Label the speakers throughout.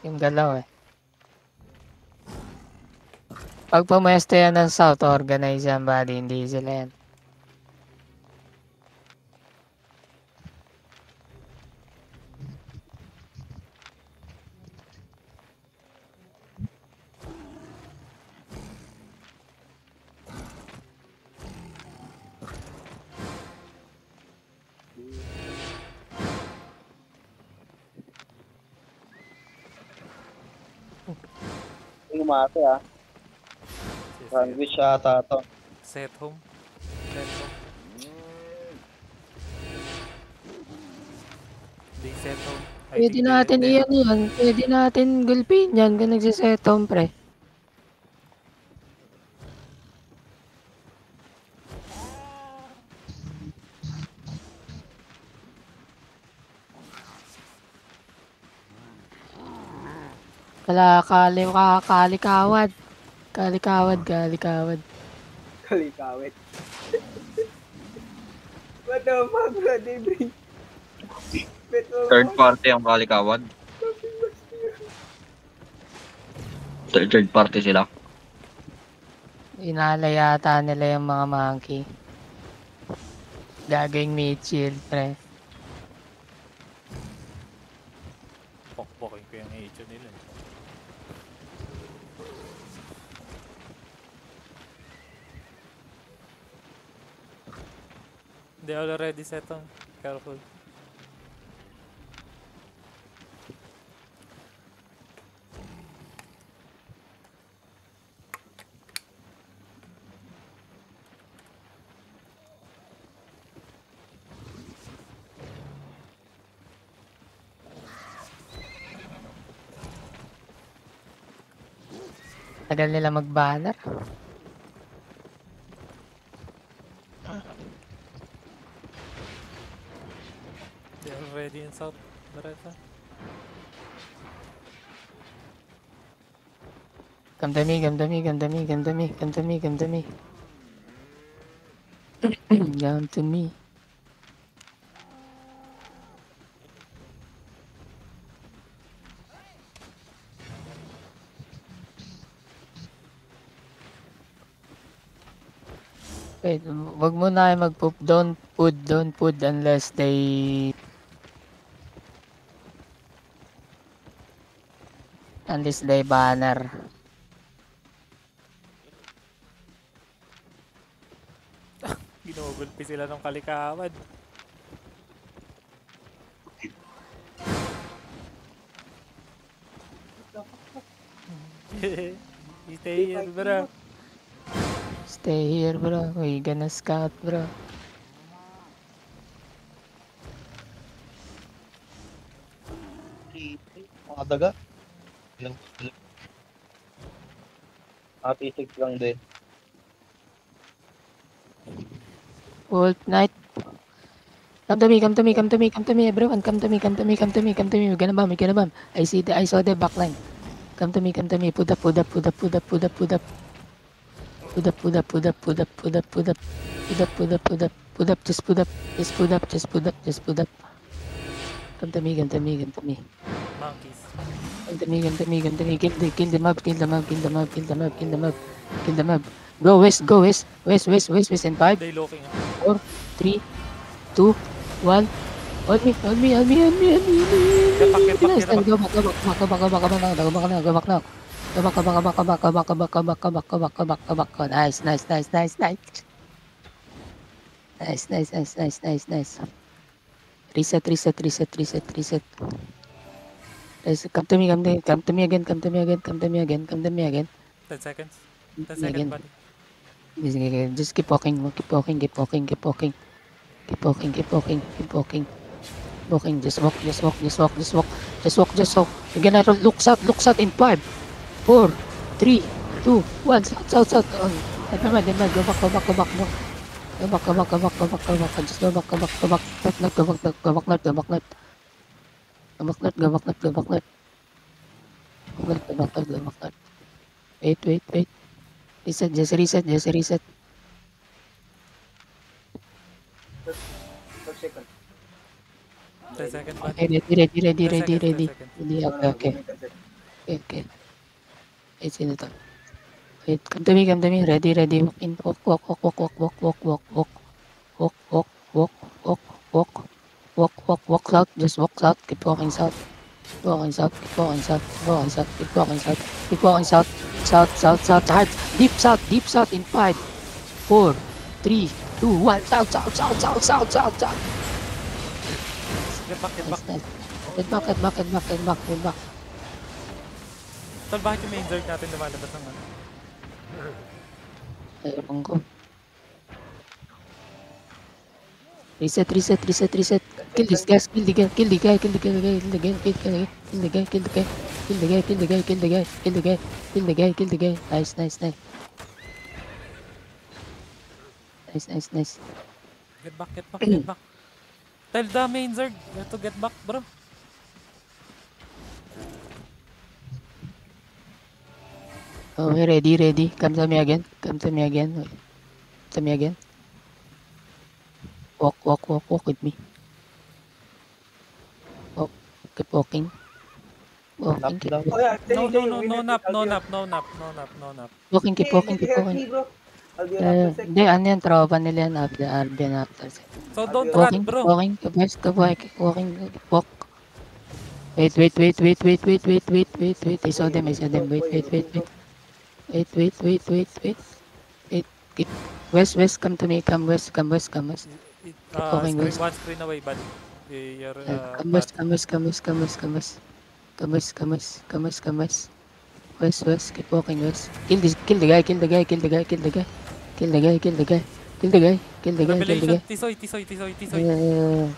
Speaker 1: Yung galaw eh. Pag pumesto yan ng South, organize yan, buddy. Hindi sila yan.
Speaker 2: Umate ah. Sandwich ata to.
Speaker 3: Set home. Set home. Di set home.
Speaker 1: Pwede natin iyan yan. Pwede natin gulpin yan kung nagsisetong pre. Kalikawad. Kalikawad.
Speaker 2: Kalikawit. What the fuck, bro? They bring...
Speaker 4: Third party ang kalikawad. Third party sila.
Speaker 1: Inala yata nila yung mga monkey. Gagawing mid shield pre.
Speaker 3: Pokpokin ko yung HO nila. They already set home. Careful.
Speaker 1: Tagal nila mag-banner.
Speaker 3: They already in South Barreta.
Speaker 1: Come to me. Come to me. Wait, wag mo na mag-poop. Don't put unless they banner.
Speaker 3: Ginugulpi sila ng kalikawad. You stay here, bro.
Speaker 1: Stay here, bro. We gonna scout, bro.
Speaker 2: Mga daga. Atisig lang din.
Speaker 1: Wolf Knight. Come to me, everyone. Come to me. We're gonna bomb. I saw the backline. Come to me. Put up. Just put up. Come to me.
Speaker 3: Monkeys.
Speaker 1: Come to me. Kill them up. Go west. In 5,
Speaker 3: They looking.
Speaker 1: 4, 3, 2, 1. Hold me. Nice. Go back now. Go back. Nice. Nice. Reset. Come to me again.
Speaker 3: 10 seconds. 10 seconds, buddy.
Speaker 1: Just keep walking. Just walk. You're gonna look south in 5, 4, 3, 2, 1. South. Never mind. Go back. Just go back. Just go back. Wait. Reset.
Speaker 3: 10 seconds.
Speaker 1: Okay, ready. Okay. Okay. Wait, sino to? Wait, come to me, come to me. Ready, ready. Walk in. Walk, walk, walk, walk, walk, walk, walk, walk, walk. Walk, walk, walk, walk, walk. Walk, walk, walk south. Just walk south. Keep walking south. Keep walking south. Keep walking south. Keep walking south. Keep walking south. Keep walking south. South, south, south. Hard. Deep south in 5, 4, 3, 2, 1. South, south, south, south, south, south, south.
Speaker 3: Get back, get back.
Speaker 1: Nice, nice. Head back, head back, head back, head back, head back.
Speaker 3: Tol, bakit yung main zerg natin lumalabas ng ano?
Speaker 1: Ewan ko. Reset, reset, reset, reset. Kill this guys, kill the guy, kill the guy, kill the guy, kill the guy, kill the guy, kill the guy, kill the guy, kill the guy, kill the guy, kill the guy, kill the guy, kill the guy. Nice, nice, nice. Nice, nice, nice.
Speaker 3: Get back, get back, get back. Tell the main zerg to get back, bro.
Speaker 1: Okay, ready, ready. Come to me again. Come to me again. Come to me again. Walk, walk, walk, walk with me. Walk, keep walking. Walking, keep
Speaker 2: Oh yeah,
Speaker 3: No, no, no, no nap, no nap, no nap, no nap, no nap.
Speaker 1: walking, keep walking, keep walking.
Speaker 2: bro. I'll be right back.
Speaker 1: Hindi, ano yan, tropa nila yan after Arbian after.
Speaker 3: So don't run,
Speaker 1: Walking,
Speaker 3: bro.
Speaker 1: walking, guys, keep walking, walk. Wait, wait, wait, wait, wait, wait, wait, wait, wait, wait. I saw them, wait, wait, wait, wait. Wait, wait, wait, wait, wait. Wait, keep. West, west, come to me, come west, come west, come west. Walking
Speaker 3: Screen,
Speaker 1: west.
Speaker 3: one screen away, buddy. You're,
Speaker 1: Come west, come west, come west, come west, come west. Come west, come west, come west, come west. West, west, keep walking west. Kill this, kill the guy, kill the guy, kill the guy, kill the guy. Kill the guy, kill the guy. Kill the guy, kill the guy, kill the
Speaker 3: Revelation,
Speaker 1: guy.
Speaker 3: Tisoy, Tisoy, Tisoy, Tisoy.
Speaker 1: Yeah.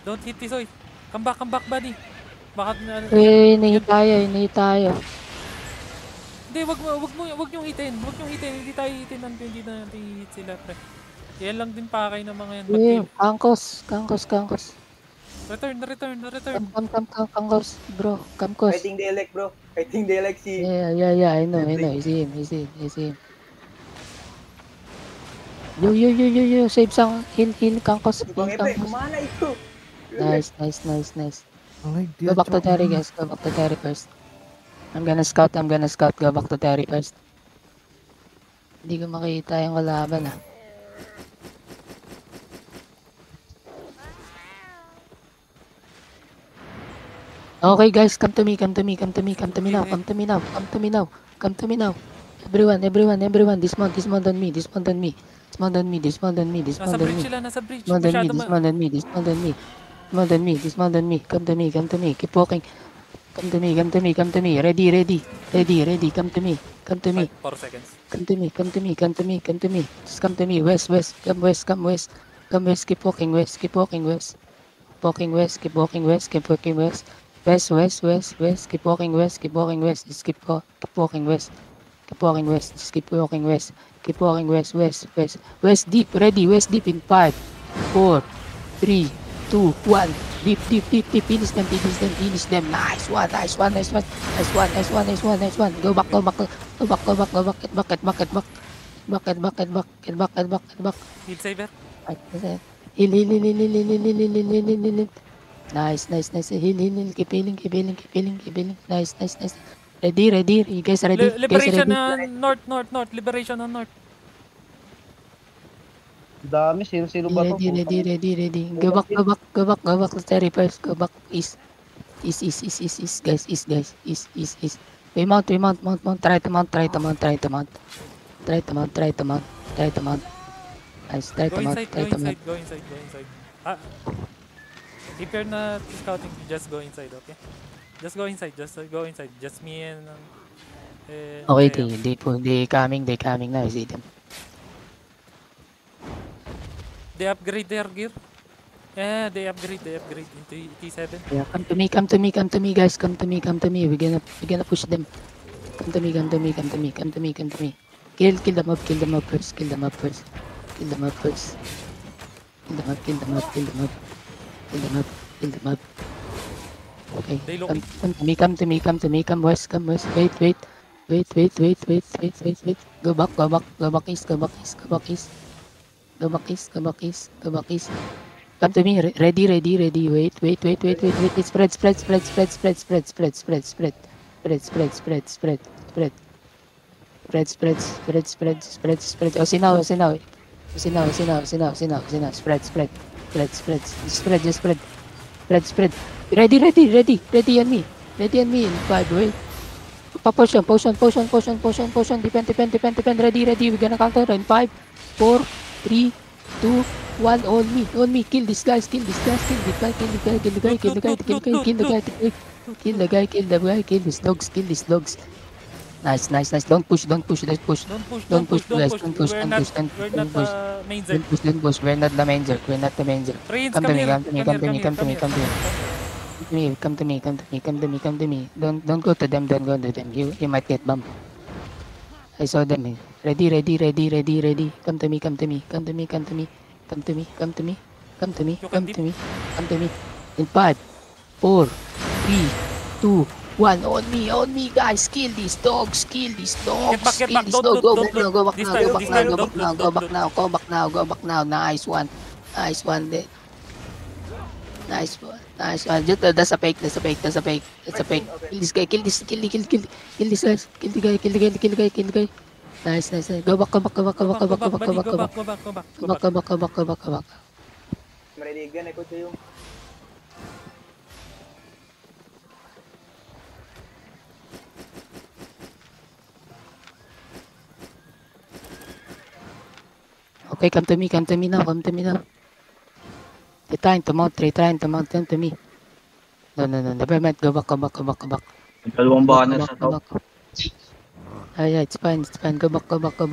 Speaker 3: Don't hit Tisoy. Come back, buddy. Baka,
Speaker 1: Nahi tayo.
Speaker 3: hindi, wag niyong hitin. Wag niyong hitin. Hindi tayo hitin. Hindi na natin hit sila, pre. Yan lang din pakay ng mga yan.
Speaker 1: Yeah, kangkos.
Speaker 3: Return.
Speaker 1: Kangkos, bro. Kangkos.
Speaker 2: Fighting the elect, bro. Fighting the elect si...
Speaker 1: Yeah, I know. I see him. Yo, save sang heal, kangkos,
Speaker 2: Di ba,
Speaker 1: heal,
Speaker 2: Epe?
Speaker 1: kangkos.
Speaker 2: Kumana ito.
Speaker 1: Nice. Go back to Terry, guys. Go back to Terry first. I'm gonna scout. Go back to Terry first. Hindi ko makita yung kalaban, ah. Okay, guys, come to me now. Everyone, dismount on me.
Speaker 3: Nasa bridge sila, nasa bridge. Masyado
Speaker 1: Dismount on me. Come to me. Keep walking. Come to me. Ready. Come to me.
Speaker 3: 4 seconds.
Speaker 1: Come to me. Just come to me. West. Come west. Keep walking west. Keep walking west. West. Keep walking west. Keep walking west. Just keep walking west. Just keep walking west. Just keep walking west. Keep walking west. West deep. Ready. West deep in 5, 4, 3, 2, 1. Deep. Finish them. Nice one. Go back. Get back.
Speaker 3: Heal saver.
Speaker 1: Heal. Nice. Heal. Keep healing. Nice. Ready. You guys ready?
Speaker 3: Liberation on north. Liberation on north.
Speaker 2: Dami, sino ba to?
Speaker 1: Ready. Go back to Terry first. Go back east. East, guys. East. We mount. Try to mount. Nice.
Speaker 3: Go inside. If you're not scouting, just go inside, okay? Just go inside. Just me and
Speaker 1: Okay,
Speaker 3: Teo.
Speaker 1: they coming now. I see them.
Speaker 3: They upgrade their gear. Yeah, they upgrade into T7.
Speaker 1: Yeah, come to me, guys. Come to me. We're gonna push them. Come to me. Kill them up first. Okay.
Speaker 3: They look.
Speaker 1: Come to me. Come west. Wait. Go back east. Come to me. Ready. Wait. Spread. Spread. Spread. Oh, sinaw. Spread. Ready on me. In 5, wait. Potion. Defend. Ready. We're gonna counter in 5, 4, 3, 2, 1. On me. Kill this guy. Kill the guy. Kill these dogs. Nice. Don't push.
Speaker 3: Don't push,
Speaker 1: Guys.
Speaker 3: don't push.
Speaker 1: Don't push.
Speaker 3: We're not main zone.
Speaker 1: We're not the manger.
Speaker 3: Prince,
Speaker 1: Come
Speaker 3: come
Speaker 1: to
Speaker 3: here.
Speaker 1: me. Come to me. Don't go to them. You might get bumped. I saw them. Ready. Come to me. In 5, 4, 3, 2, 1. On me, guys. Kill these dogs.
Speaker 3: Get back. Don't.
Speaker 1: Go back
Speaker 3: This time, don't.
Speaker 1: Go back now. Nice one. Nice one. Just that's a fake. Kill this guy. Kill this guys. Kill the guy. Nice. Go back.
Speaker 3: Go back.
Speaker 2: Mariligan ako sa yung
Speaker 1: Okay, come to me now. They're trying to mount. Come to me. No. Never mind. Go back.
Speaker 4: Dalawang banner sa top.
Speaker 1: Yeah, it's fine. Go back.
Speaker 4: Banner sa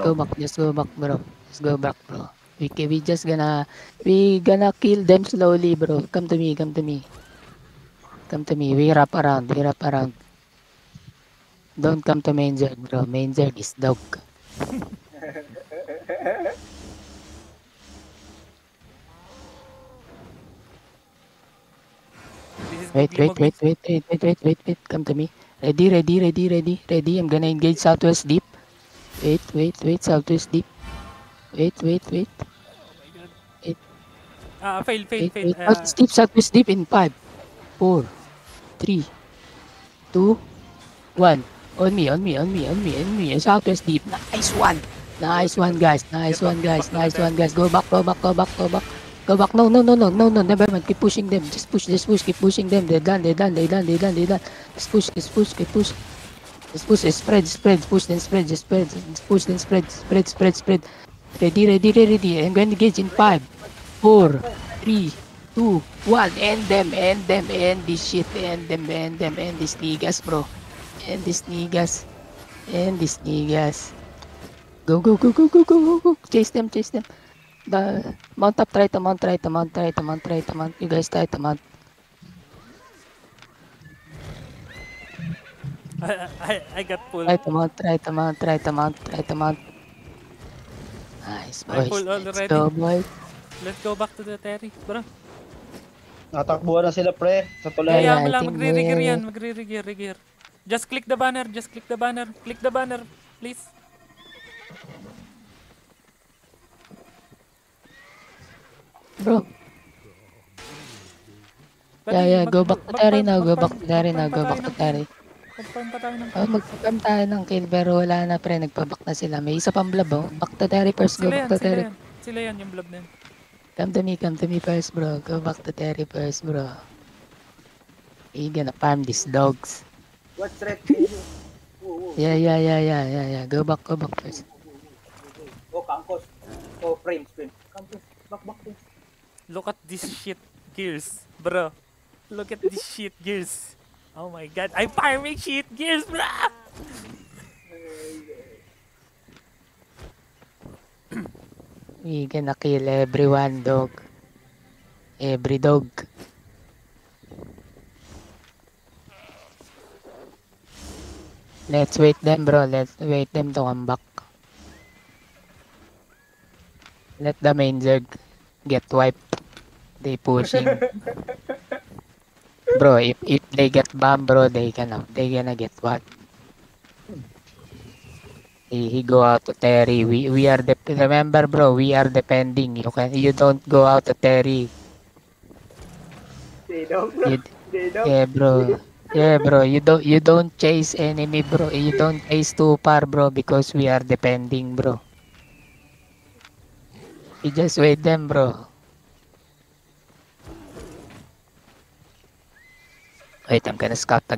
Speaker 1: Go back. Just go back, bro. We just gonna kill them slowly, bro. Come to me. We wrap around. Don't come to manger, bro. Manger is dog. Wait. Come to me. Ready. I'm gonna engage southwest deep. Wait. Southwest deep. Wait.
Speaker 3: Fail.
Speaker 1: Southwest deep in 5, 4, 3, 2, 1. On me. Southwest deep. Nice one, guys. Go back. No. Never mind. Keep pushing them. Just push. Keep pushing them. They're done. Just push. Spread. Push then spread. Just spread. Ready. I'm going to engage in 5, 4, 3, 2, 1. End them. End this shit. End this niggas, bro. End this niggas. Go. Chase them. Mount up. Try to mount. You guys try to mount.
Speaker 3: I got pulled.
Speaker 1: Try to mount. Nice,
Speaker 3: I
Speaker 1: boys.
Speaker 3: pulled
Speaker 1: Let's
Speaker 3: already.
Speaker 1: go, boys.
Speaker 3: Let's go back to the Terry, bro.
Speaker 2: natakbuhan na sila pre sa tulay.
Speaker 1: Yeah,
Speaker 3: Kaya mo
Speaker 1: I
Speaker 3: lang,
Speaker 1: think
Speaker 3: magre-rigger
Speaker 1: we-
Speaker 3: yan. Magre-rigger. Just click the banner. Click the banner, please.
Speaker 1: Bro. Go back to Terry now.
Speaker 3: Confirm pa tayo ng
Speaker 1: Mag-farm tayo ng kill pero wala na pre. Nagpaback na sila. May isa pang blob, oh. Back to Terry first. Go back to Terry.
Speaker 3: Sila yan, yung blob na yan.
Speaker 1: Come to me first, bro. Go back to Terry first, bro. We gonna farm these dogs.
Speaker 2: What's red?
Speaker 1: Yeah. Go back first.
Speaker 2: Oh, Campos. Oh, frames. Campos. Back.
Speaker 3: Look at this shit gears, bro. Look at this shit gears. Oh my god, I'm farming shit gears, bro!
Speaker 1: We gonna kill everyone, dog. Every dog. Let's wait them, bro. Let's wait them to come back. Let the main Zerg get wiped. They pushing. Bro, if they get bomb, bro, they gonna get what? He go out to Terry. We are remember, bro. We are defending. You don't go out to Terry.
Speaker 2: They don't, bro.
Speaker 1: Yeah, bro. Yeah, bro. You don't chase enemy, bro. You don't chase too far, bro, because we are defending, bro. You just wait them, bro. Wait, I'm gonna scout again.